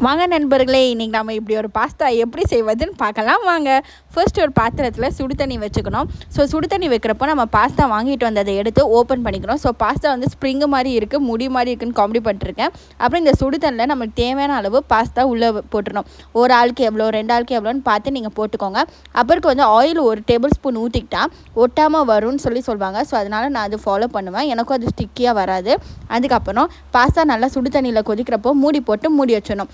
வாங்க நண்பர்களே, இன்றைக்கி நம்ம இப்படி ஒரு பாஸ்தா எப்படி செய்வதுன்னு பார்க்கலாம் வாங்க. ஃபர்ஸ்ட் ஒரு பாத்திரத்தில் சுடு தண்ணி வச்சுக்கணும். ஸோ சுடு தண்ணி வைக்கிறப்போ நம்ம பாஸ்தா வாங்கிட்டு வந்ததை எடுத்து ஓப்பன் பண்ணிக்கணும். ஸோ பாஸ்தா வந்து ஸ்ப்ரிங்கு மாதிரி இருக்குது, முடி மாதிரி இருக்குன்னு காமெடி பண்ணிருக்கேன். அப்புறம் இந்த சுடு தண்ணியில் நம்மளுக்கு தேவையான அளவு பாஸ்தா உள்ளே போட்டுடணும். ஒரு ஆளுக்கு எவ்வளோ, 2 ஆளுக்கு எவ்வளோன்னு பார்த்து நீங்கள் போட்டுக்கோங்க. அப்புறம் வந்து ஆயில் 1 டேபிள் ஸ்பூன் ஊற்றிக்கிட்டா ஒட்டாமல் வரும்னு சொல்லுவாங்க. ஸோ அதனால் நான் அது ஃபாலோ பண்ணுவேன். எனக்கும் அது ஸ்டிக்கியாக வராது. அதுக்கப்புறம் பாஸ்தா நல்லா சுடு தண்ணியில் கொதிக்கிறப்போ மூடி போட்டு மூடி வச்சிடணும்.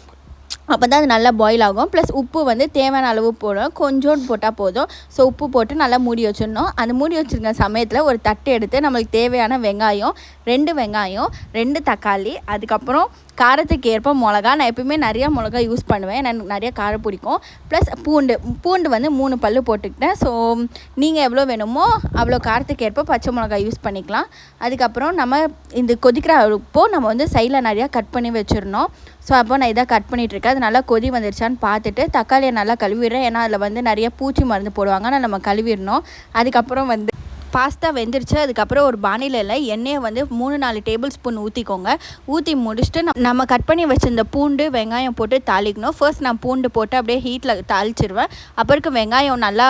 அப்போ தான் அது நல்லா பாயில் ஆகும். ப்ளஸ் உப்பு வந்து தேவையான அளவு போடணும், கொஞ்சோண்டு போட்டால் போதும். ஸோ உப்பு போட்டு நல்லா மூடி வச்சிடணும். அந்த மூடி வச்சுருக்க சமயத்தில் ஒரு தட்டு எடுத்து நம்மளுக்கு தேவையான வெங்காயம், 2 வெங்காயம், 2 தக்காளி, அதுக்கப்புறம் காரத்துக்கு ஏற்ப மிளகா. நான் எப்பவுமே நிறையா மிளகா யூஸ் பண்ணுவேன், எனக்கு நிறையா காரம் பிடிக்கும். ப்ளஸ் பூண்டு வந்து 3 பல் போட்டுக்கிட்டேன். ஸோ நீங்கள் எவ்வளோ வேணுமோ அவ்வளோ காரத்துக்கு ஏற்ப பச்சை மிளகா யூஸ் பண்ணிக்கலாம். அதுக்கப்புறம் நம்ம இந்த கொதிக்கிறப்போ நம்ம வந்து சைடில் நிறையா கட் பண்ணி வச்சிடணும். ஸோ அப்போ நான் இதை கட் பண்ணிகிட்ருக்கேன். அது நல்லா கொதி வந்துருச்சான்னு பார்த்துட்டு தக்காளியை நல்லா கழுவிடுறேன். ஏன்னா அதில் வந்து நிறைய பூச்சி மருந்து போடுவாங்க, ஆனால் நம்ம கழுவிடணும். அதுக்கப்புறம் வந்து பாஸ்தா வெந்துருச்சு. அதுக்கப்புறம் ஒரு பானையில் எண்ணெயை வந்து 3-4 டேபிள் ஸ்பூன் ஊற்றிக்கோங்க. ஊற்றி முடிச்சுட்டு நம்ம கட் பண்ணி வச்சுருந்த பூண்டு வெங்காயம் போட்டு தாளிக்கணும். ஃபர்ஸ்ட் நான் பூண்டு போட்டு அப்படியே ஹீட்டில் தாளிச்சிருவேன். அப்புறக்கு வெங்காயம் நல்லா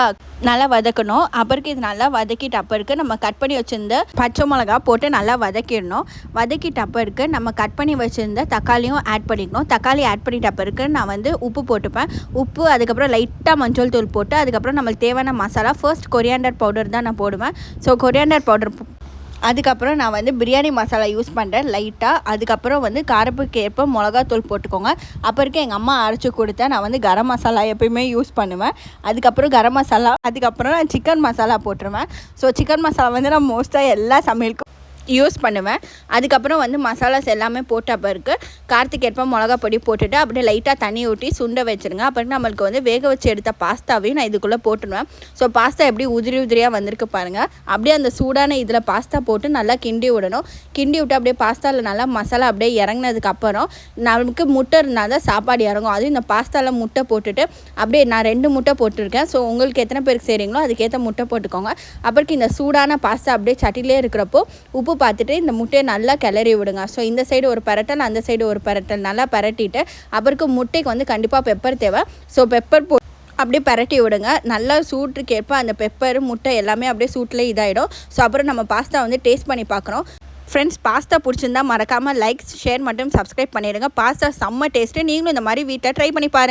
வதக்கணும். அப்புறக்கு இது நல்லா வதக்கிட்டு அப்புறக்கு நம்ம கட் பண்ணி வச்சுருந்த பச்சை மிளகா போட்டு நல்லா வதக்கிடணும். வதக்கிட்டு அப்புறக்கு நம்ம கட் பண்ணி வச்சுருந்த தக்காளியும் ஆட் பண்ணிக்கணும். தக்காளி ஆட் பண்ணிட்டு அப்புறக்கு நான் வந்து உப்பு போட்டுப்பேன். உப்பு, அதுக்கப்புறம் லைட்டாக மஞ்சள் தூள் போட்டு அதுக்கப்புறம் நம்மளுக்கு தேவையான மசாலா, ஃபர்ஸ்ட் கொரியாண்டர் பவுடர் தான் நான் போடுவேன். ஸோ கொரியாண்டர் பவுடர், அதுக்கப்புறம் நான் வந்து பிரியாணி மசாலா யூஸ் பண்ணுறேன் லைட்டாக. அதுக்கப்புறம் வந்து காரப்புக்கு ஏற்ப மிளகாத்தூள் போட்டுக்கோங்க. அப்புறக்கு எங்கள் அம்மா அரைச்சி கொடுத்தேன். நான் வந்து கரம் மசாலா எப்பயுமே யூஸ் பண்ணுவேன். அதுக்கப்புறம் கரம் மசாலா, அதுக்கப்புறம் நான் சிக்கன் மசாலா போட்டுருவேன். ஸோ சிக்கன் மசாலா வந்து நான் மோஸ்ட்டாக எல்லா சமையலுக்கும் யூஸ் பண்ணுவேன். அதுக்கப்புறம் வந்து மசாலாஸ் எல்லாமே போட்ட பிறகு காரத்துக்கு ஏற்ப மிளகா பொடி போட்டுட்டு அப்படியே லைட்டாக தண்ணி ஊற்றி சுண்ட வச்சுருங்க. அப்புறம் நம்மளுக்கு வந்து வேக வச்சு எடுத்த பாஸ்தாவையும் நான் இதுக்குள்ளே போட்டுருவேன். ஸோ பாஸ்தா எப்படி உதிரியாக வந்திருக்கு பாருங்கள். அப்படியே அந்த சூடான இதில் பாஸ்தா போட்டு நல்லா கிண்டி விடணும். கிண்டி விட்டு அப்படியே பாஸ்தாவில் நல்லா மசாலா அப்படியே இறங்கினதுக்கப்புறம் நமக்கு முட்டை இருந்தால் தான் சாப்பாடு இறங்கும். அதுவும் இந்த பாஸ்தாவில் முட்டை போட்டுட்டு அப்படியே நான் 2 முட்டை போட்டிருக்கேன். ஸோ உங்களுக்கு எத்தனை பேருக்கு செய்கிறீங்களோ அதுக்கேற்ற முட்டை போட்டுக்கோங்க. அப்புறம் இந்த சூடான பாஸ்தா அப்படியே சட்டிலே இருக்கிறப்போ உப்பு பார்த்துட்டு இந்த முட்டையை நல்லா கிளறி விடுங்க. ஸோ இந்த சைடு ஒரு பரட்டல், அந்த சைடு ஒரு பரட்டல் நல்லா பரட்டிட்டு அப்புறம் முட்டைக்கு வந்து கண்டிப்பாக பெப்பர் தேவை. ஸோ பெப்பர் அப்படியே பரட்டி விடுங்க. நல்லா சூட்டுக்கு ஏற்ப அந்த பெப்பர் முட்டை எல்லாமே அப்படியே சூட்டில் இதாகிடும். ஸோ அப்புறம் நம்ம பாஸ்தா வந்து டேஸ்ட் பண்ணி பார்க்குறோம். ஃப்ரெண்ட்ஸ், பாஸ்தா பிடிச்சிருந்தா மறக்காமல் லைக், ஷேர் மற்றும் சப்ஸ்கிரைப் பண்ணிடுங்க. பாஸ்தா செம்ம டேஸ்ட்டு. நீங்களும் இந்த மாதிரி வீட்டில் ட்ரை பண்ணி பாருங்கள்.